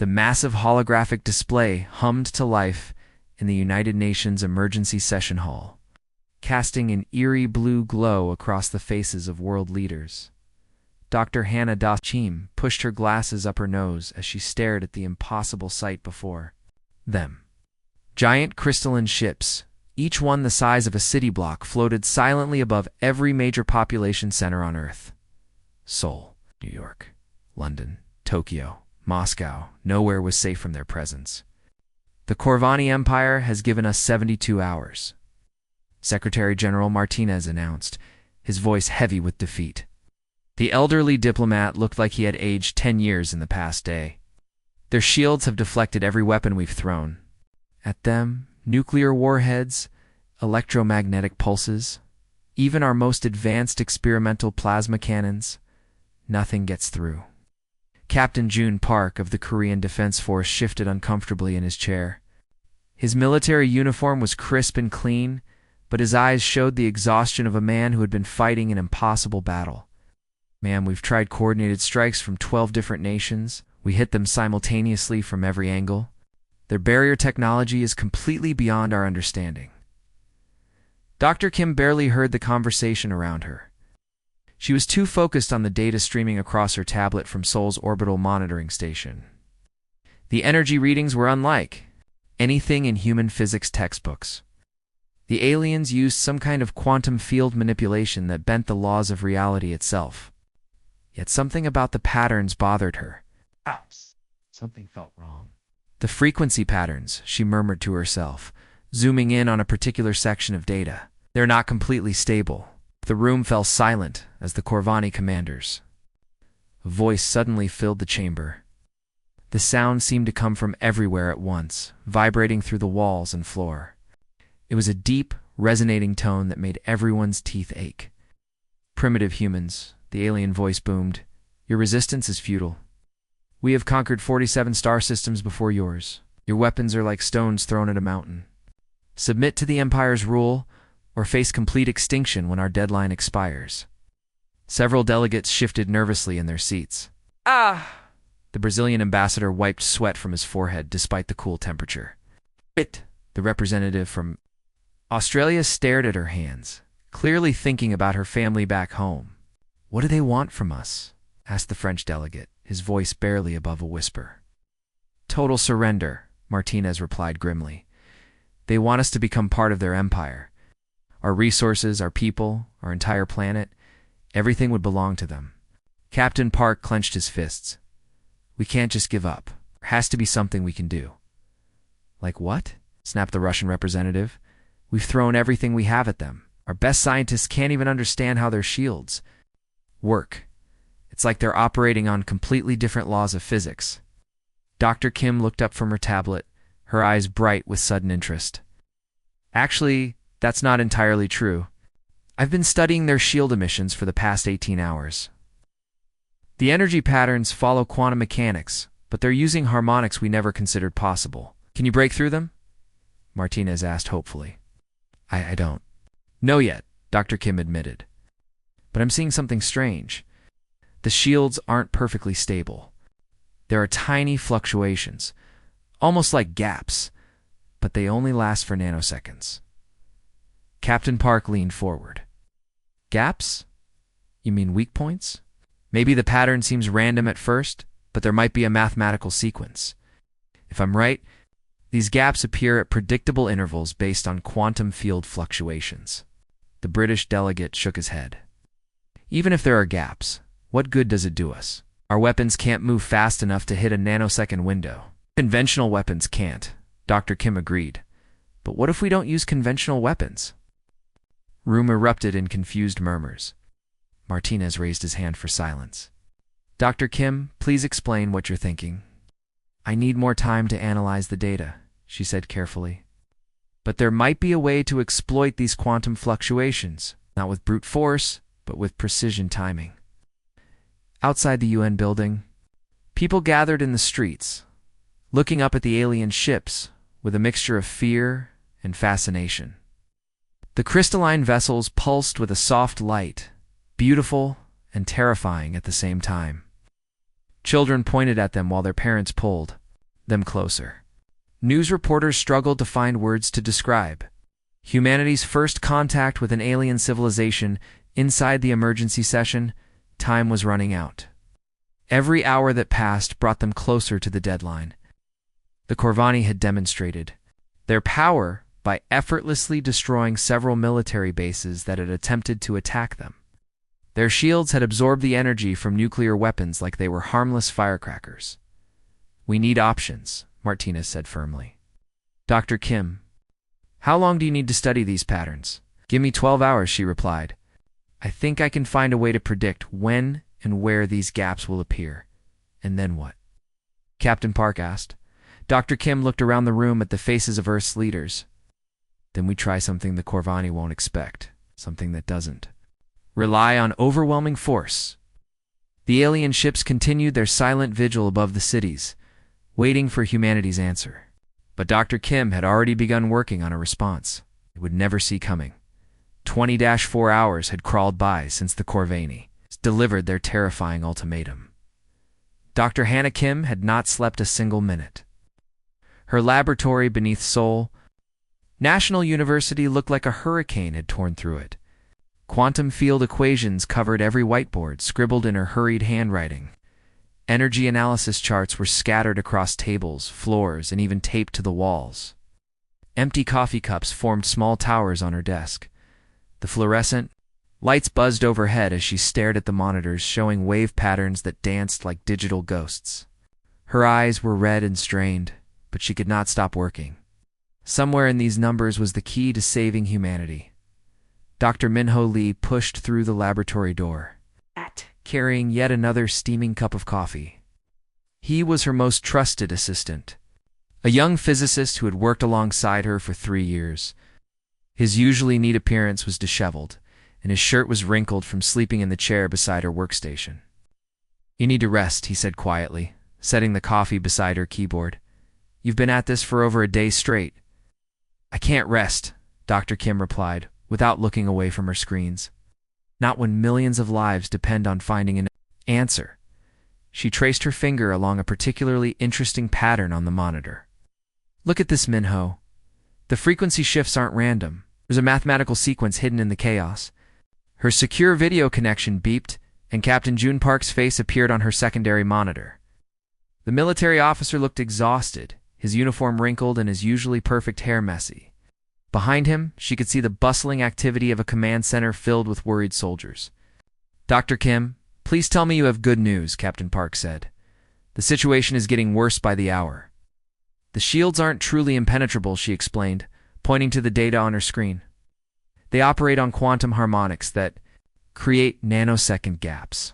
The massive holographic display hummed to life in the United Nations Emergency Session Hall, casting an eerie blue glow across the faces of world leaders. Dr. Hannah Das-Cheem pushed her glasses up her nose as she stared at the impossible sight before them. Giant crystalline ships, each one the size of a city block, floated silently above every major population center on Earth. Seoul, New York, London, Tokyo, Moscow, nowhere was safe from their presence. The Corvani Empire has given us 72 hours, Secretary General Martinez announced, his voice heavy with defeat. The elderly diplomat looked like he had aged 10 years in the past day. Their shields have deflected every weapon we've thrown at them: nuclear warheads, electromagnetic pulses, even our most advanced experimental plasma cannons. Nothing gets through. Captain Jun Park of the Korean Defense Force shifted uncomfortably in his chair. His military uniform was crisp and clean, but his eyes showed the exhaustion of a man who had been fighting an impossible battle. "Ma'am, we've tried coordinated strikes from 12 different nations. We hit them simultaneously from every angle. Their barrier technology is completely beyond our understanding." Dr. Kim barely heard the conversation around her. She was too focused on the data streaming across her tablet from Seoul's orbital monitoring station. The energy readings were unlike anything in human physics textbooks. The aliens used some kind of quantum field manipulation that bent the laws of reality itself. Yet something about the patterns bothered her. Ouch! Something felt wrong. The frequency patterns, she murmured to herself, zooming in on a particular section of data. They're not completely stable. The room fell silent as the Corvani commanders. A voice suddenly filled the chamber. The sound seemed to come from everywhere at once, vibrating through the walls and floor. It was a deep, resonating tone that made everyone's teeth ache. "Primitive humans," the alien voice boomed, "your resistance is futile. We have conquered 47 star systems before yours. Your weapons are like stones thrown at a mountain. Submit to the Empire's rule, or face complete extinction when our deadline expires." Several delegates shifted nervously in their seats. "Ah!" The Brazilian ambassador wiped sweat from his forehead despite the cool temperature. "It!" The representative from Australia stared at her hands, clearly thinking about her family back home. "What do they want from us?" asked the French delegate, his voice barely above a whisper. "Total surrender," Martinez replied grimly. "They want us to become part of their empire. Our resources, our people, our entire planet, everything would belong to them." Captain Park clenched his fists. "We can't just give up. There has to be something we can do." "Like what?" snapped the Russian representative. "We've thrown everything we have at them. Our best scientists can't even understand how their shields work. It's like they're operating on completely different laws of physics." Dr. Kim looked up from her tablet, her eyes bright with sudden interest. "Actually, that's not entirely true. I've been studying their shield emissions for the past 18 hours. The energy patterns follow quantum mechanics, but they're using harmonics we never considered possible. Can you break through them?" Martinez asked hopefully. I don't know yet," Dr. Kim admitted. "But I'm seeing something strange. The shields aren't perfectly stable. There are tiny fluctuations, almost like gaps, but they only last for nanoseconds." Captain Park leaned forward. "Gaps? You mean weak points? Maybe the pattern seems random at first, but there might be a mathematical sequence. If I'm right, these gaps appear at predictable intervals based on quantum field fluctuations." The British delegate shook his head. "Even if there are gaps, what good does it do us? Our weapons can't move fast enough to hit a nanosecond window." "Conventional weapons can't," Dr. Kim agreed. "But what if we don't use conventional weapons?" Room erupted in confused murmurs. Martinez raised his hand for silence. "Dr. Kim, please explain what you're thinking." "I need more time to analyze the data," she said carefully. "But there might be a way to exploit these quantum fluctuations, not with brute force, but with precision timing." Outside the UN building, people gathered in the streets, looking up at the alien ships with a mixture of fear and fascination. The crystalline vessels pulsed with a soft light, beautiful and terrifying at the same time. Children pointed at them while their parents pulled, them closer. News reporters struggled to find words to describe humanity's first contact with an alien civilization. Inside the emergency session, time was running out. Every hour that passed brought them closer to the deadline. The Corvani had demonstrated their power by effortlessly destroying several military bases that had attempted to attack them. Their shields had absorbed the energy from nuclear weapons like they were harmless firecrackers. "We need options," Martinez said firmly. "Dr. Kim, how long do you need to study these patterns?" "Give me 12 hours," she replied. "I think I can find a way to predict when and where these gaps will appear." "And then what?" Captain Park asked. Dr. Kim looked around the room at the faces of Earth's leaders. "Then we try something the Corvani won't expect, something that doesn't rely on overwhelming force." The alien ships continued their silent vigil above the cities, waiting for humanity's answer. But Dr. Kim had already begun working on a response it would never see coming. 20-4 hours had crawled by since the Corvani delivered their terrifying ultimatum. Dr. Hannah Kim had not slept a single minute. Her laboratory beneath Seoul National University looked like a hurricane had torn through it. Quantum field equations covered every whiteboard, scribbled in her hurried handwriting. Energy analysis charts were scattered across tables, floors, and even taped to the walls. Empty coffee cups formed small towers on her desk. The fluorescent lights buzzed overhead as she stared at the monitors, showing wave patterns that danced like digital ghosts. Her eyes were red and strained, but she could not stop working. Somewhere in these numbers was the key to saving humanity. Dr. Minho Lee pushed through the laboratory door, carrying yet another steaming cup of coffee. He was her most trusted assistant, a young physicist who had worked alongside her for 3 years. His usually neat appearance was disheveled, and his shirt was wrinkled from sleeping in the chair beside her workstation. "You need to rest," he said quietly, setting the coffee beside her keyboard. "You've been at this for over a day straight." "I can't rest," Dr. Kim replied, without looking away from her screens. "Not when millions of lives depend on finding an answer." She traced her finger along a particularly interesting pattern on the monitor. "Look at this, Minho. The frequency shifts aren't random. There's a mathematical sequence hidden in the chaos." Her secure video connection beeped, and Captain June Park's face appeared on her secondary monitor. The military officer looked exhausted, his uniform wrinkled and his usually perfect hair messy. Behind him, she could see the bustling activity of a command center filled with worried soldiers. "Dr. Kim, please tell me you have good news," Captain Park said. "The situation is getting worse by the hour." "The shields aren't truly impenetrable," she explained, pointing to the data on her screen. "They operate on quantum harmonics that create nanosecond gaps.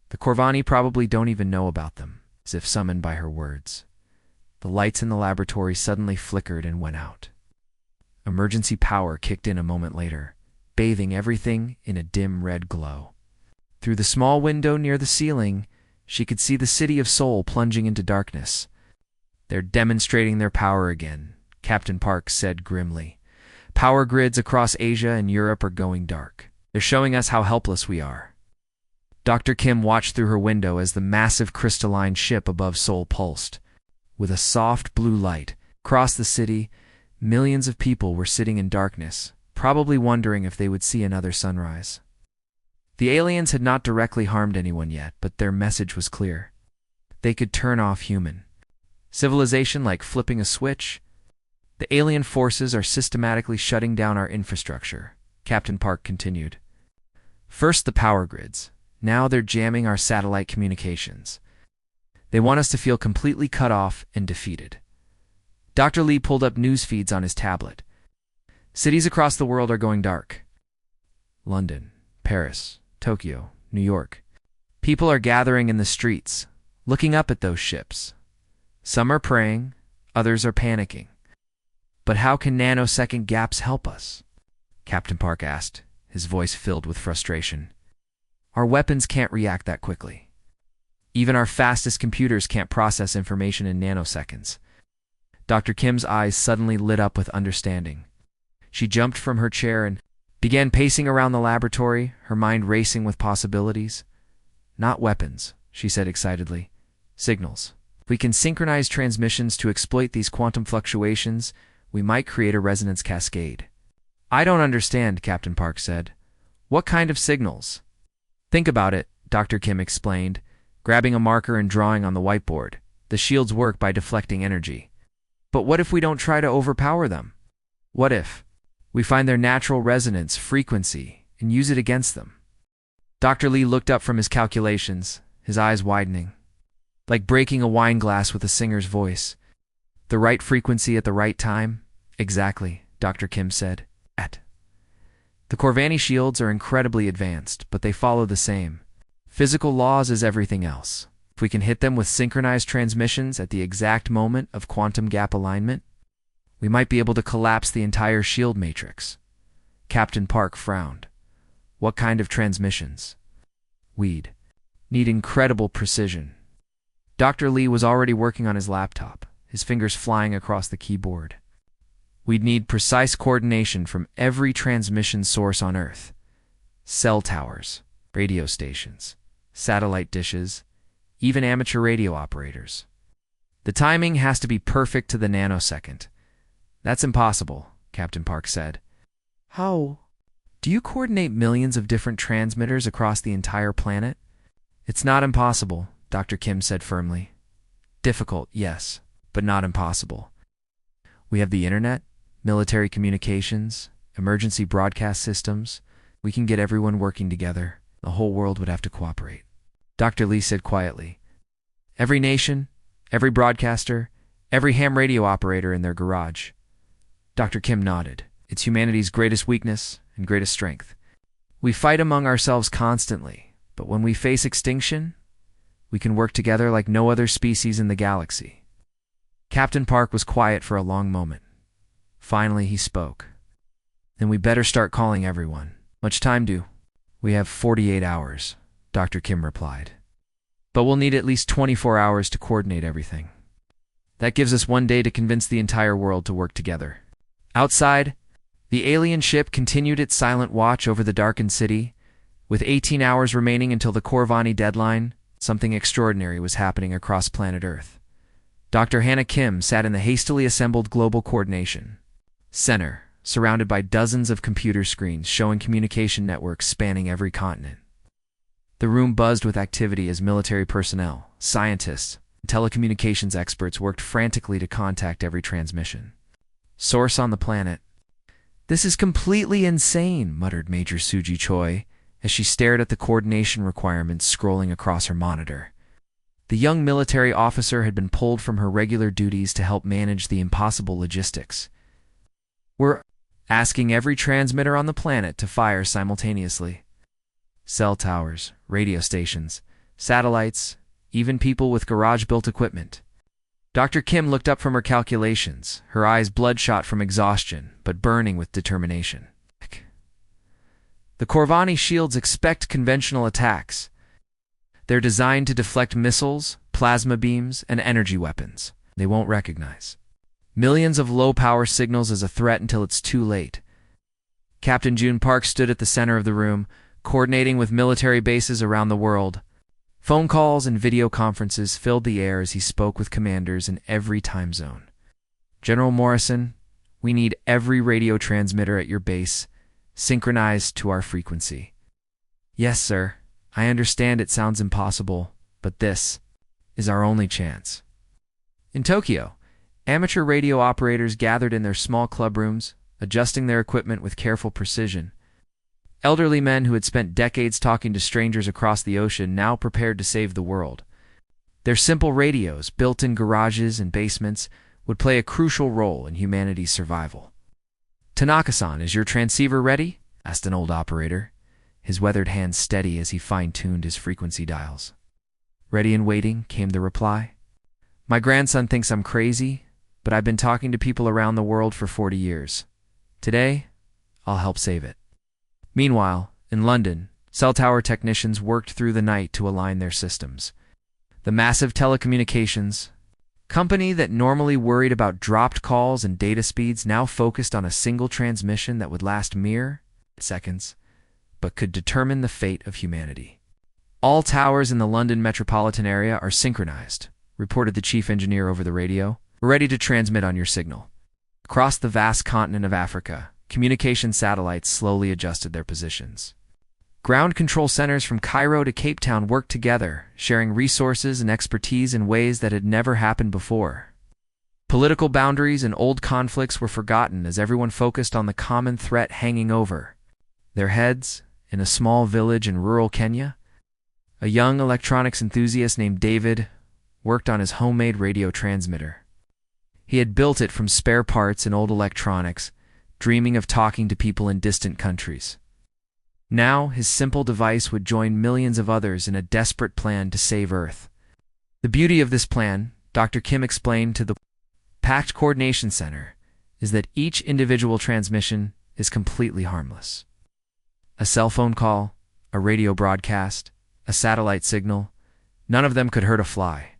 The Corvani probably don't even know about them," as if summoned by her words. The lights in the laboratory suddenly flickered and went out. Emergency power kicked in a moment later, bathing everything in a dim red glow. Through the small window near the ceiling, she could see the city of Seoul plunging into darkness. "They're demonstrating their power again," Captain Park said grimly. "Power grids across Asia and Europe are going dark. They're showing us how helpless we are." Dr. Kim watched through her window as the massive crystalline ship above Seoul pulsed. With a soft blue light across the city, millions of people were sitting in darkness, probably wondering if they would see another sunrise. The aliens had not directly harmed anyone yet, but their message was clear. They could turn off human civilization like flipping a switch. "The alien forces are systematically shutting down our infrastructure," Captain Park continued. "First the power grids. Now they're jamming our satellite communications. They want us to feel completely cut off and defeated." Dr. Lee pulled up news feeds on his tablet. "Cities across the world are going dark. London, Paris, Tokyo, New York. People are gathering in the streets, looking up at those ships. Some are praying, others are panicking. But how can nanosecond gaps help us?" Captain Park asked, his voice filled with frustration. "Our weapons can't react that quickly. Even our fastest computers can't process information in nanoseconds." Dr. Kim's eyes suddenly lit up with understanding. She jumped from her chair and began pacing around the laboratory, her mind racing with possibilities. "Not weapons," she said excitedly. "Signals. If we can synchronize transmissions to exploit these quantum fluctuations, we might create a resonance cascade. I don't understand, Captain Park said. What kind of signals? Think about it, Dr. Kim explained, grabbing a marker and drawing on the whiteboard. The shields work by deflecting energy. But what if we don't try to overpower them? What if we find their natural resonance frequency and use it against them? Dr. Lee looked up from his calculations, his eyes widening. Like breaking a wine glass with a singer's voice. The right frequency at the right time? Exactly, Dr. Kim said. The Corvani shields are incredibly advanced, but they follow the same physical laws as everything else. If we can hit them with synchronized transmissions at the exact moment of quantum gap alignment, we might be able to collapse the entire shield matrix. Captain Park frowned. What kind of transmissions? We'd need incredible precision. Dr. Lee was already working on his laptop, his fingers flying across the keyboard. We'd need precise coordination from every transmission source on Earth. Cell towers, radio stations, satellite dishes, even amateur radio operators. The timing has to be perfect to the nanosecond. That's impossible, Captain Park said. How? Do you coordinate millions of different transmitters across the entire planet? It's not impossible, Dr. Kim said firmly. Difficult, yes, but not impossible. We have the internet, military communications, emergency broadcast systems. We can get everyone working together. The whole world would have to cooperate. Dr. Lee said quietly. Every nation, every broadcaster, every ham radio operator in their garage. Dr. Kim nodded. It's humanity's greatest weakness and greatest strength. We fight among ourselves constantly, but when we face extinction, we can work together like no other species in the galaxy. Captain Park was quiet for a long moment. Finally, he spoke. Then we better start calling everyone. Much time do? We have 48 hours, Dr. Kim replied. But we'll need at least 24 hours to coordinate everything. That gives us 1 day to convince the entire world to work together. Outside, the alien ship continued its silent watch over the darkened city. With 18 hours remaining until the Corvani deadline, something extraordinary was happening across planet Earth. Dr. Hannah Kim sat in the hastily assembled Global Coordination Center, surrounded by dozens of computer screens showing communication networks spanning every continent. The room buzzed with activity as military personnel, scientists, and telecommunications experts worked frantically to contact every transmission. Source on the planet. This is completely insane, muttered Major Suji Choi as she stared at the coordination requirements scrolling across her monitor. The young military officer had been pulled from her regular duties to help manage the impossible logistics. We're asking every transmitter on the planet to fire simultaneously. Cell towers, radio stations, satellites, even people with garage-built equipment. Dr. Kim looked up from her calculations, her eyes bloodshot from exhaustion, but burning with determination. The Corvani shields expect conventional attacks. They're designed to deflect missiles, plasma beams, and energy weapons they won't recognize. Millions of low-power signals as a threat until it's too late. Captain June Park stood at the center of the room, coordinating with military bases around the world. Phone calls and video conferences filled the air as he spoke with commanders in every time zone. General Morrison, we need every radio transmitter at your base synchronized to our frequency. Yes, sir. I understand it sounds impossible, but this is our only chance. In Tokyo, amateur radio operators gathered in their small club rooms, adjusting their equipment with careful precision. Elderly men who had spent decades talking to strangers across the ocean now prepared to save the world. Their simple radios, built in garages and basements, would play a crucial role in humanity's survival. Tanaka-san, is your transceiver ready? Asked an old operator, his weathered hands steady as he fine-tuned his frequency dials. Ready and waiting, came the reply. My grandson thinks I'm crazy, but I've been talking to people around the world for 40 years. Today, I'll help save it. Meanwhile, in London, cell tower technicians worked through the night to align their systems. The massive telecommunications company that normally worried about dropped calls and data speeds now focused on a single transmission that would last mere seconds, but could determine the fate of humanity. All towers in the London metropolitan area are synchronized, reported the chief engineer over the radio. "We're ready to transmit on your signal." Across the vast continent of Africa, communication satellites slowly adjusted their positions. Ground control centers from Cairo to Cape Town worked together, sharing resources and expertise in ways that had never happened before. Political boundaries and old conflicts were forgotten as everyone focused on the common threat hanging over their heads. In a small village in rural Kenya, a young electronics enthusiast named David worked on his homemade radio transmitter. He had built it from spare parts and old electronics, dreaming of talking to people in distant countries. Now, his simple device would join millions of others in a desperate plan to save Earth. The beauty of this plan, Dr. Kim explained to the Pact Coordination Center, is that each individual transmission is completely harmless. A cell phone call, a radio broadcast, a satellite signal, none of them could hurt a fly.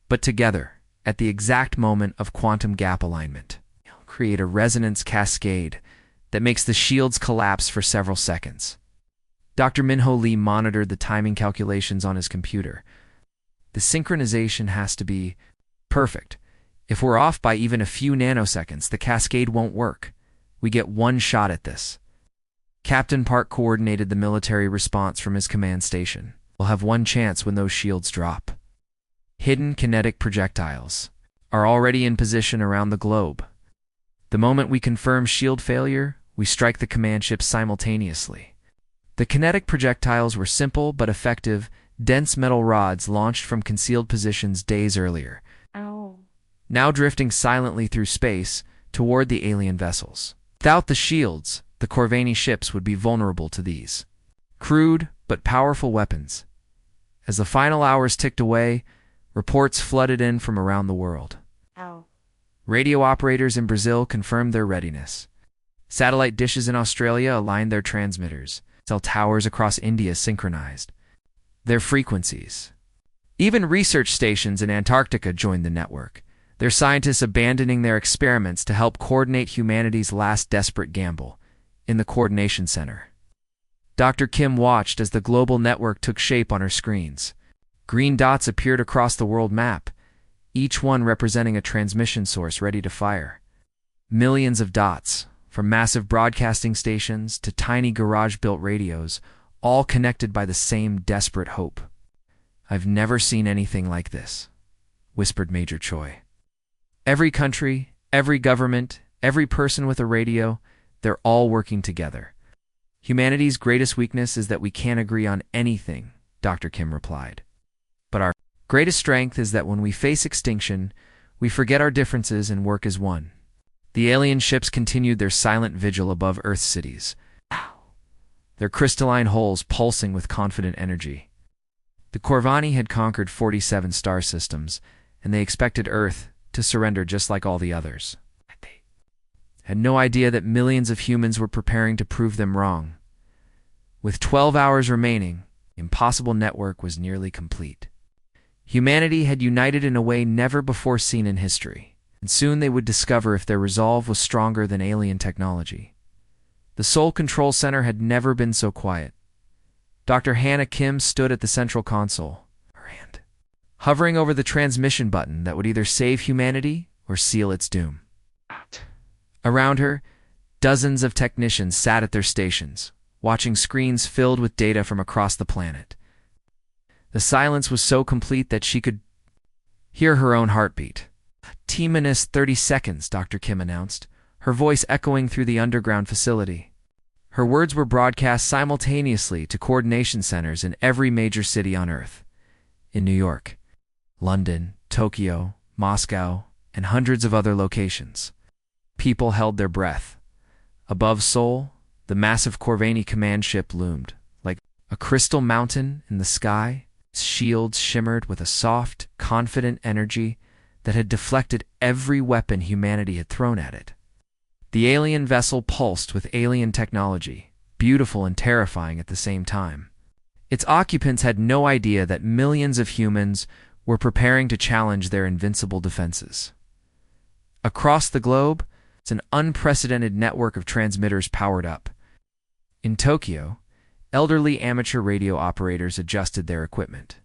But together, at the exact moment of quantum gap alignment, create a resonance cascade that makes the shields collapse for several seconds. Dr. Minho Lee monitored the timing calculations on his computer. The synchronization has to be perfect. If we're off by even a few nanoseconds, the cascade won't work. We get one shot at this. Captain Park coordinated the military response from his command station. We'll have one chance when those shields drop. Hidden kinetic projectiles are already in position around the globe. The moment we confirm shield failure, we strike the command ship simultaneously. The kinetic projectiles were simple but effective, dense metal rods launched from concealed positions days earlier. Ow. Now drifting silently through space toward the alien vessels. Without the shields, the Corvani ships would be vulnerable to these crude but powerful weapons. As the final hours ticked away, reports flooded in from around the world. Ow. Radio operators in Brazil confirmed their readiness. Satellite dishes in Australia aligned their transmitters. Cell towers across India synchronized their frequencies. Even research stations in Antarctica joined the network, their scientists abandoning their experiments to help coordinate humanity's last desperate gamble. In the coordination center, Dr. Kim watched as the global network took shape on her screens. Green dots appeared across the world map, each one representing a transmission source ready to fire. Millions of dots, from massive broadcasting stations to tiny garage-built radios, all connected by the same desperate hope. "I've never seen anything like this," whispered Major Choi. "Every country, every government, every person with a radio, they're all working together. Humanity's greatest weakness is that we can't agree on anything," Dr. Kim replied. "But our greatest strength is that when we face extinction, we forget our differences and work as one." The alien ships continued their silent vigil above Earth's cities, their crystalline hulls pulsing with confident energy. The Corvani had conquered 47 star systems, and they expected Earth to surrender just like all the others. They had no idea that millions of humans were preparing to prove them wrong. With 12 hours remaining, the impossible network was nearly complete. Humanity had united in a way never before seen in history, and soon they would discover if their resolve was stronger than alien technology. The Seoul Control Center had never been so quiet. Dr. Hannah Kim stood at the central console, her hand hovering over the transmission button that would either save humanity or seal its doom. Around her, dozens of technicians sat at their stations, watching screens filled with data from across the planet. The silence was so complete that she could hear her own heartbeat. "T-minus 30 seconds, Dr. Kim announced, her voice echoing through the underground facility. Her words were broadcast simultaneously to coordination centers in every major city on Earth. In New York, London, Tokyo, Moscow, and hundreds of other locations. People held their breath. Above Seoul, the massive Corvani command ship loomed, like a crystal mountain in the sky. Its shields shimmered with a soft, confident energy that had deflected every weapon humanity had thrown at it. The alien vessel pulsed with alien technology, beautiful and terrifying at the same time. Its occupants had no idea that millions of humans were preparing to challenge their invincible defenses. Across the globe, it's an unprecedented network of transmitters powered up. In Tokyo, elderly amateur radio operators adjusted their equipment.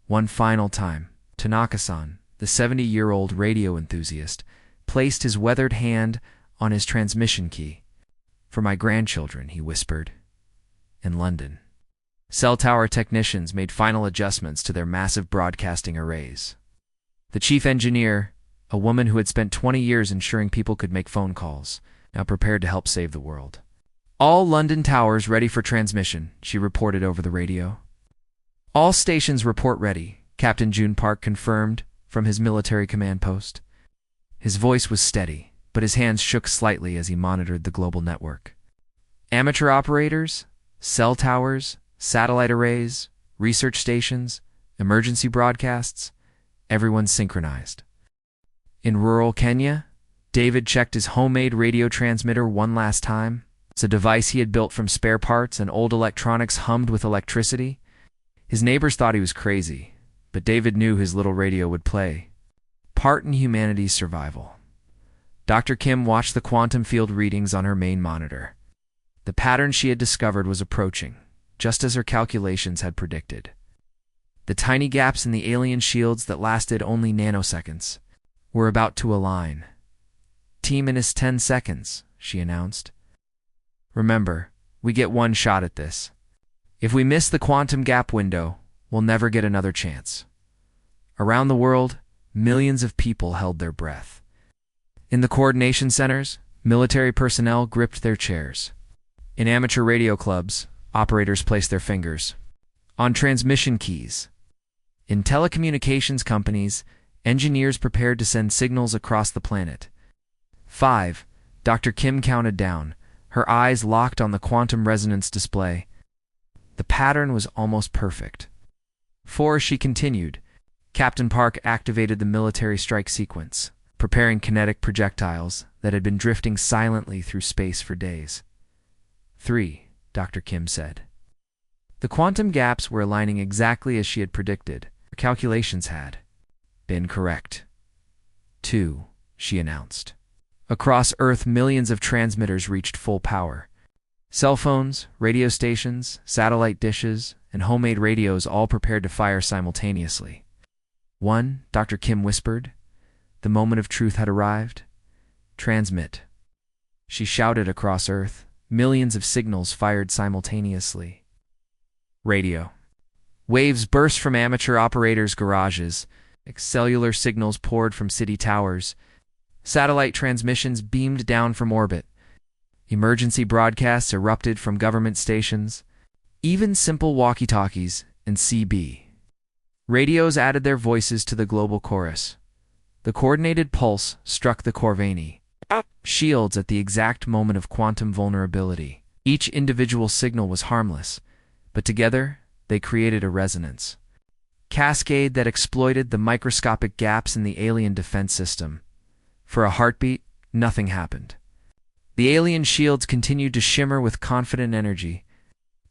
One final time, Tanaka-san, the 70-year-old radio enthusiast, placed his weathered hand on his transmission key. "For my grandchildren," he whispered. In London, cell tower technicians made final adjustments to their massive broadcasting arrays. The chief engineer, a woman who had spent 20 years ensuring people could make phone calls, now prepared to help save the world. "All London towers ready for transmission," she reported over the radio. "All stations report ready," Captain June Park confirmed from his military command post. His voice was steady, but his hands shook slightly as he monitored the global network. Amateur operators, cell towers, satellite arrays, research stations, emergency broadcasts, everyone synchronized. In rural Kenya, David checked his homemade radio transmitter one last time. It's a device he had built from spare parts and old electronics hummed with electricity. His neighbors thought he was crazy, but David knew his little radio would play part in humanity's survival. Dr. Kim watched the quantum field readings on her main monitor. The pattern she had discovered was approaching, just as her calculations had predicted. The tiny gaps in the alien shields that lasted only nanoseconds were about to align. "T-minus 10 seconds, she announced. "Remember, we get one shot at this. If we miss the quantum gap window, we'll never get another chance." Around the world, millions of people held their breath. In the coordination centers, military personnel gripped their chairs. In amateur radio clubs, operators placed their fingers on transmission keys. In telecommunications companies, engineers prepared to send signals across the planet. 5. Dr. Kim counted down, her eyes locked on the quantum resonance display. The pattern was almost perfect. 4. She continued. Captain Park activated the military strike sequence, preparing kinetic projectiles that had been drifting silently through space for days. 3. Dr. Kim said. The quantum gaps were aligning exactly as she had predicted. Her calculations had been correct. 2. She announced. Across Earth, millions of transmitters reached full power. Cell phones, radio stations, satellite dishes, and homemade radios all prepared to fire simultaneously. 1. Dr. Kim whispered. The moment of truth had arrived. "Transmit." She shouted across Earth. Millions of signals fired simultaneously. Radio. Waves burst from amateur operators' garages. Cellular signals poured from city towers. Satellite transmissions beamed down from orbit. Emergency broadcasts erupted from government stations. Even simple walkie-talkies and CB radios added their voices to the global chorus. The coordinated pulse struck the Corvini shields at the exact moment of quantum vulnerability. Each individual signal was harmless, but together they created a resonance cascade that exploited the microscopic gaps in the alien defense system. For a heartbeat, nothing happened. The alien shields continued to shimmer with confident energy.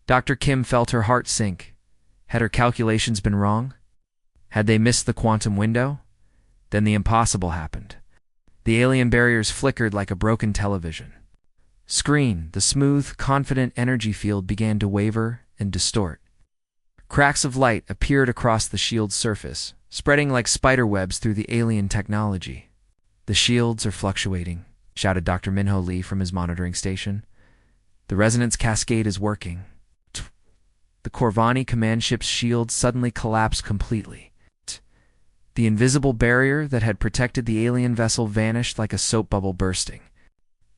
Dr. Kim felt her heart sink. Had her calculations been wrong? Had they missed the quantum window? Then the impossible happened. The alien barriers flickered like a broken television screen. The smooth, confident energy field began to waver and distort. Cracks of light appeared across the shield's surface, spreading like spider webs through the alien technology. "The shields are fluctuating," shouted Dr. Minho Lee from his monitoring station. "The resonance cascade is working." The Corvani command ship's shield suddenly collapsed completely. The invisible barrier that had protected the alien vessel vanished like a soap bubble bursting.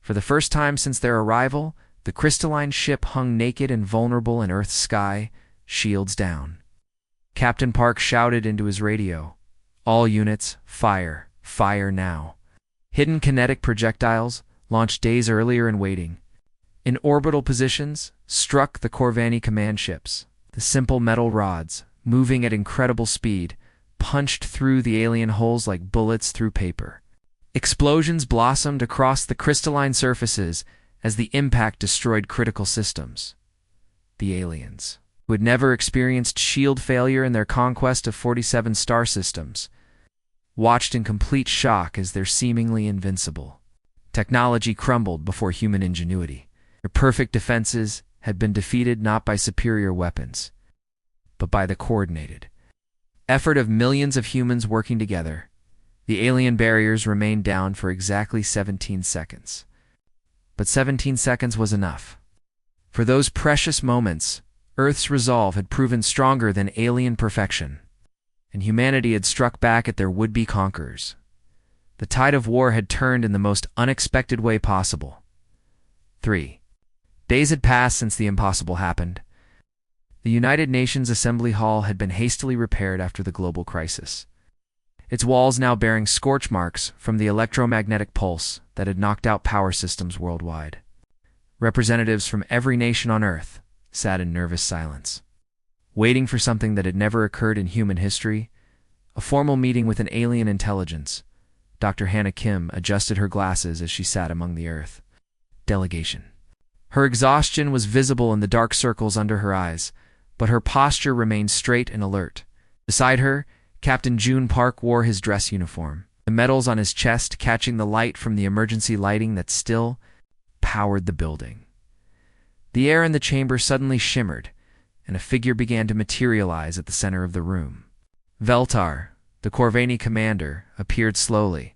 For the first time since their arrival, the crystalline ship hung naked and vulnerable in Earth's sky, shields down. Captain Park shouted into his radio, "All units, fire, fire now." Hidden kinetic projectiles, launched days earlier and waiting, in orbital positions, struck the Corvani command ships. The simple metal rods, moving at incredible speed, punched through the alien hulls like bullets through paper. Explosions blossomed across the crystalline surfaces as the impact destroyed critical systems. The aliens, who had never experienced shield failure in their conquest of 47 star systems, watched in complete shock as their seemingly invincible technology crumbled before human ingenuity. Their perfect defenses had been defeated not by superior weapons, but by the coordinated effort of millions of humans working together. The alien barriers remained down for exactly 17 seconds. But 17 seconds was enough. For those precious moments, Earth's resolve had proven stronger than alien perfection, and humanity had struck back at their would-be conquerors. The tide of war had turned in the most unexpected way possible. 3 days had passed since the impossible happened. The United Nations Assembly Hall had been hastily repaired after the global crisis, its walls now bearing scorch marks from the electromagnetic pulse that had knocked out power systems worldwide. Representatives from every nation on Earth sat in nervous silence, waiting for something that had never occurred in human history, a formal meeting with an alien intelligence. Dr. Hannah Kim adjusted her glasses as she sat among the Earth delegation. Her exhaustion was visible in the dark circles under her eyes, but her posture remained straight and alert. Beside her, Captain June Park wore his dress uniform, the medals on his chest catching the light from the emergency lighting that still powered the building. The air in the chamber suddenly shimmered, and a figure began to materialize at the center of the room. Veltar, the Corvani commander, appeared slowly,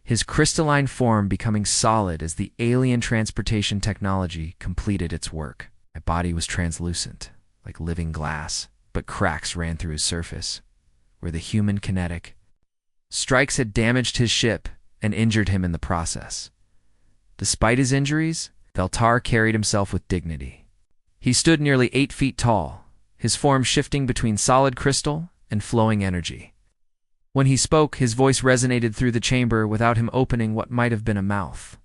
his crystalline form becoming solid as the alien transportation technology completed its work. My body was translucent, like living glass, but cracks ran through his surface, where the human kinetic strikes had damaged his ship and injured him in the process. Despite his injuries, Veltar carried himself with dignity. He stood nearly 8 feet tall, his form shifting between solid crystal and flowing energy. When he spoke, his voice resonated through the chamber without him opening what might have been a mouth.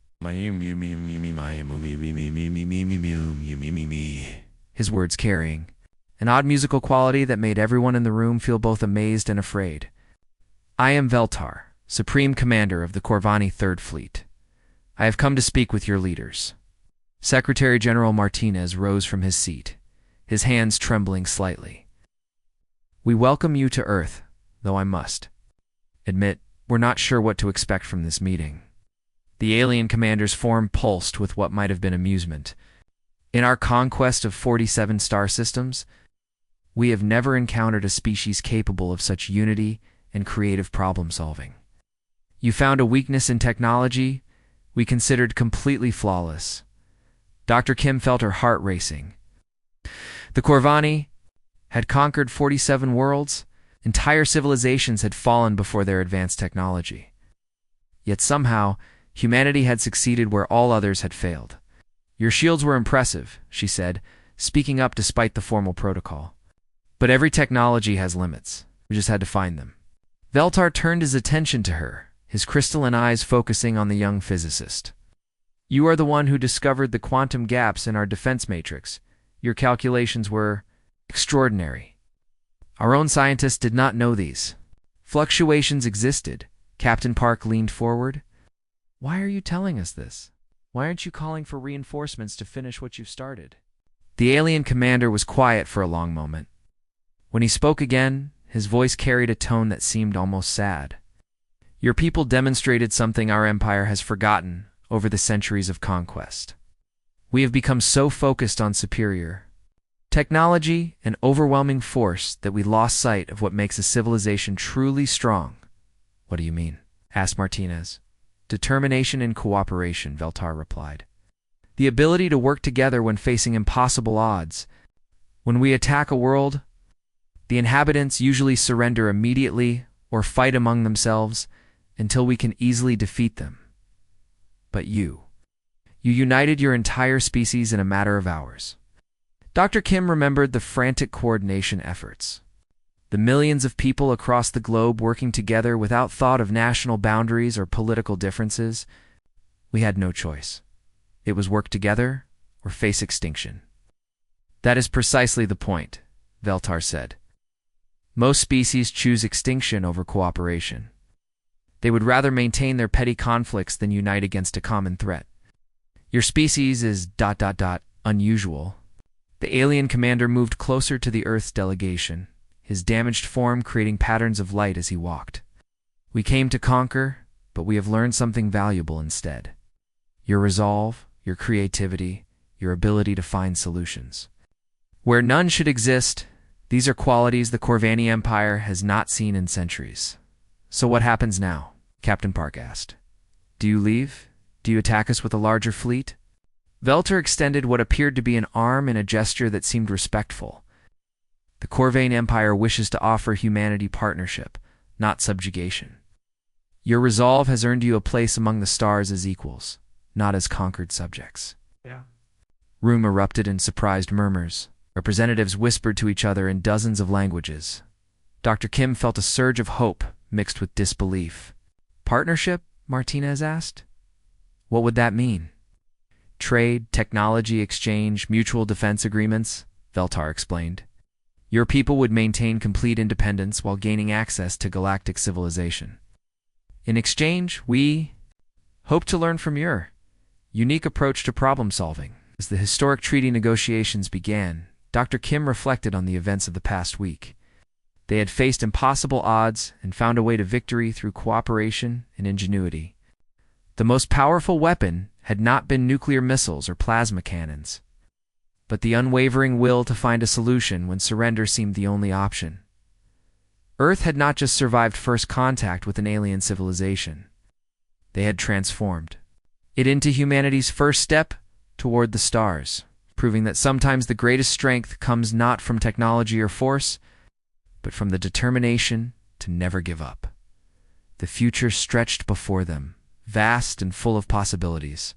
His words carrying an odd musical quality that made everyone in the room feel both amazed and afraid. I am Veltar, Supreme Commander of the Corvani Third Fleet. I have come to speak with your leaders. Secretary General Martinez rose from his seat, his hands trembling slightly. We welcome you to Earth, though I must admit, we're not sure what to expect from this meeting. The alien commander's form pulsed with what might have been amusement. In our conquest of 47 star systems, we have never encountered a species capable of such unity and creative problem-solving. You found a weakness in technology we considered completely flawless. Dr. Kim felt her heart racing. The Corvani had conquered 47 worlds. Entire civilizations had fallen before their advanced technology. Yet somehow, humanity had succeeded where all others had failed. Your shields were impressive, she said, speaking up despite the formal protocol. But every technology has limits. We just had to find them. Veltar turned his attention to her, his crystalline eyes focusing on the young physicist. You are the one who discovered the quantum gaps in our defense matrix. Your calculations were extraordinary. Our own scientists did not know these. Fluctuations existed. Captain Park leaned forward. Why are you telling us this? Why aren't you calling for reinforcements to finish what you've started? The alien commander was quiet for a long moment. When he spoke again, his voice carried a tone that seemed almost sad. Your people demonstrated something our empire has forgotten over the centuries of conquest. We have become so focused on superior technology and overwhelming force that we lost sight of what makes a civilization truly strong. What do you mean? Asked Martinez. Determination and cooperation, Veltar replied. The ability to work together when facing impossible odds. When we attack a world, the inhabitants usually surrender immediately or fight among themselves until we can easily defeat them. But you united your entire species in a matter of hours. Dr. Kim remembered the frantic coordination efforts. The millions of people across the globe working together without thought of national boundaries or political differences. We had no choice. It was work together or face extinction. That is precisely the point, Veltar said. Most species choose extinction over cooperation. They would rather maintain their petty conflicts than unite against a common threat. Your species is ... unusual. The alien commander moved closer to the Earth's delegation, his damaged form creating patterns of light as he walked. We came to conquer, but we have learned something valuable instead. Your resolve, your creativity, your ability to find solutions. Where none should exist, these are qualities the Corvani Empire has not seen in centuries. "So what happens now?" Captain Park asked. "Do you leave? Do you attack us with a larger fleet?" Velter extended what appeared to be an arm in a gesture that seemed respectful. "The Corvain Empire wishes to offer humanity partnership, not subjugation. Your resolve has earned you a place among the stars as equals, not as conquered subjects." Yeah. Room erupted in surprised murmurs. Representatives whispered to each other in dozens of languages. Dr. Kim felt a surge of hope mixed with disbelief. "Partnership?" Martinez asked. "What would that mean?" "Trade, technology exchange, mutual defense agreements," Veltar explained. "Your people would maintain complete independence while gaining access to galactic civilization. In exchange, we hope to learn from your unique approach to problem solving." As the historic treaty negotiations began, Dr. Kim reflected on the events of the past week. They had faced impossible odds and found a way to victory through cooperation and ingenuity. The most powerful weapon had not been nuclear missiles or plasma cannons, but the unwavering will to find a solution when surrender seemed the only option. Earth had not just survived first contact with an alien civilization. They had transformed it into humanity's first step toward the stars, proving that sometimes the greatest strength comes not from technology or force, but from the determination to never give up. The future stretched before them, vast and full of possibilities.